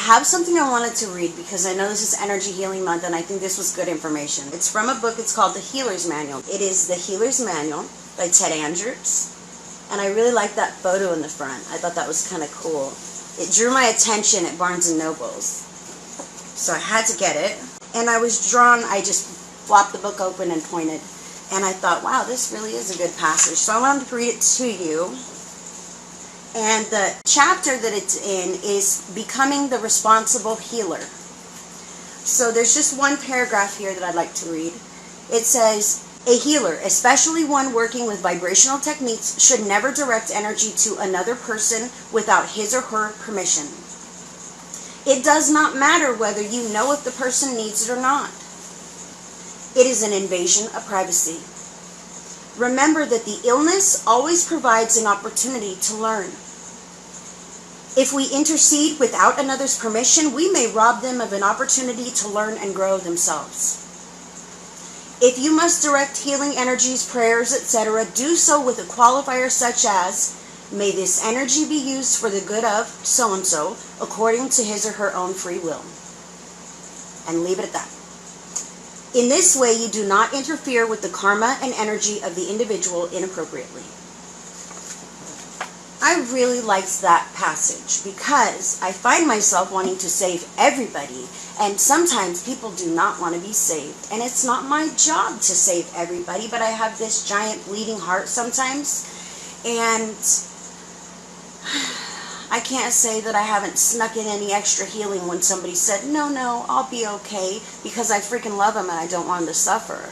have something I wanted to read because I know this is Energy Healing Month and I think this was good information. It's from a book. It's called The Healer's Manual. It is The Healer's Manual by Ted Andrews. And I really like that photo in the front. I thought that was kind of cool. It drew my attention at Barnes & Noble's. So I had to get it. And I was drawn, I just flopped the book open and pointed. And I thought, wow, this really is a good passage. So I wanted to read it to you. And the chapter that it's in is Becoming the Responsible Healer. So there's just one paragraph here that I'd like to read. It says, a healer, especially one working with vibrational techniques, should never direct energy to another person without his or her permission. It does not matter whether you know if the person needs it or not. It is an invasion of privacy. Remember that the illness always provides an opportunity to learn. If we intercede without another's permission, we may rob them of an opportunity to learn and grow themselves. If you must direct healing energies, prayers, etc., do so with a qualifier such as, may this energy be used for the good of so-and-so, according to his or her own free will. And leave it at that. In this way, you do not interfere with the karma and energy of the individual inappropriately. I really liked that passage because I find myself wanting to save everybody, and sometimes people do not want to be saved. And it's not my job to save everybody, but I have this giant bleeding heart sometimes, and I can't say that I haven't snuck in any extra healing when somebody said, no, I'll be okay, because I freaking love them and I don't want them to suffer.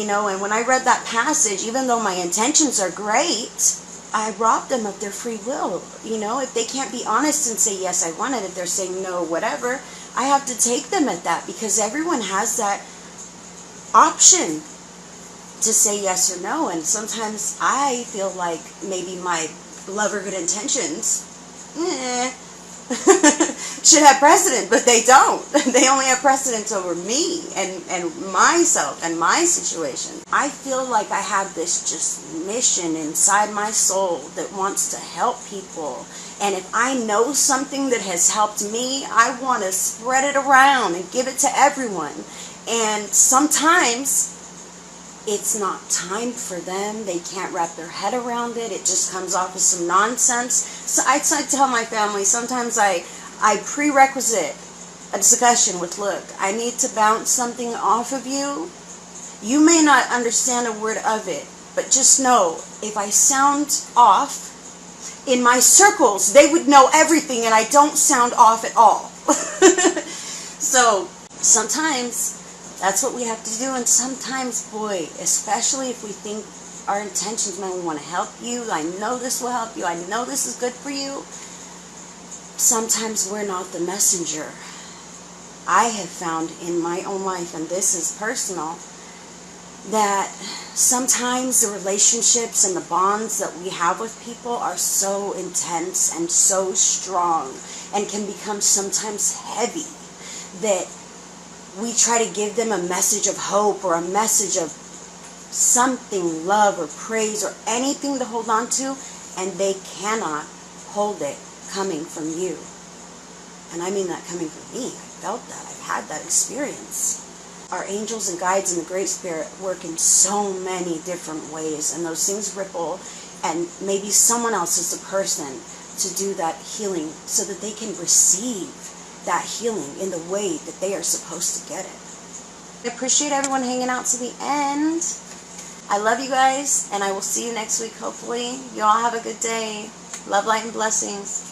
You know, and when I read that passage, even though my intentions are great, I robbed them of their free will. You know, if they can't be honest and say, yes, I want it, if they're saying no, whatever, I have to take them at that, because everyone has that option to say yes or no. And sometimes I feel like maybe my love or good intentions should have precedent, but they don't. They only have precedence over me and myself and my situation. I feel like I have this just mission inside my soul that wants to help people. And if I know something that has helped me, I want to spread it around and give it to everyone. And sometimes it's not time for them. They can't wrap their head around it. It just comes off as some nonsense. So I tell my family, sometimes I prerequisite a discussion with, look, I need to bounce something off of you. You may not understand a word of it, but just know, if I sound off, in my circles, they would know everything, and I don't sound off at all. So sometimes that's what we have to do, and sometimes, boy, especially if we think our intentions, man, we want to help you, I know this will help you, I know this is good for you, sometimes we're not the messenger. I have found in my own life, and this is personal, that sometimes the relationships and the bonds that we have with people are so intense and so strong and can become sometimes heavy that we try to give them a message of hope or a message of something, love or praise or anything to hold on to, and they cannot hold it coming from you. And I mean that coming from me. I felt that. I've had that experience. Our angels and guides and the Great Spirit work in so many different ways, and those things ripple, and maybe someone else is the person to do that healing so that they can receive that healing in the way that they are supposed to get it. I appreciate everyone hanging out to the end. I love you guys, and I will see you next week, hopefully. You all have a good day. Love, light, and blessings.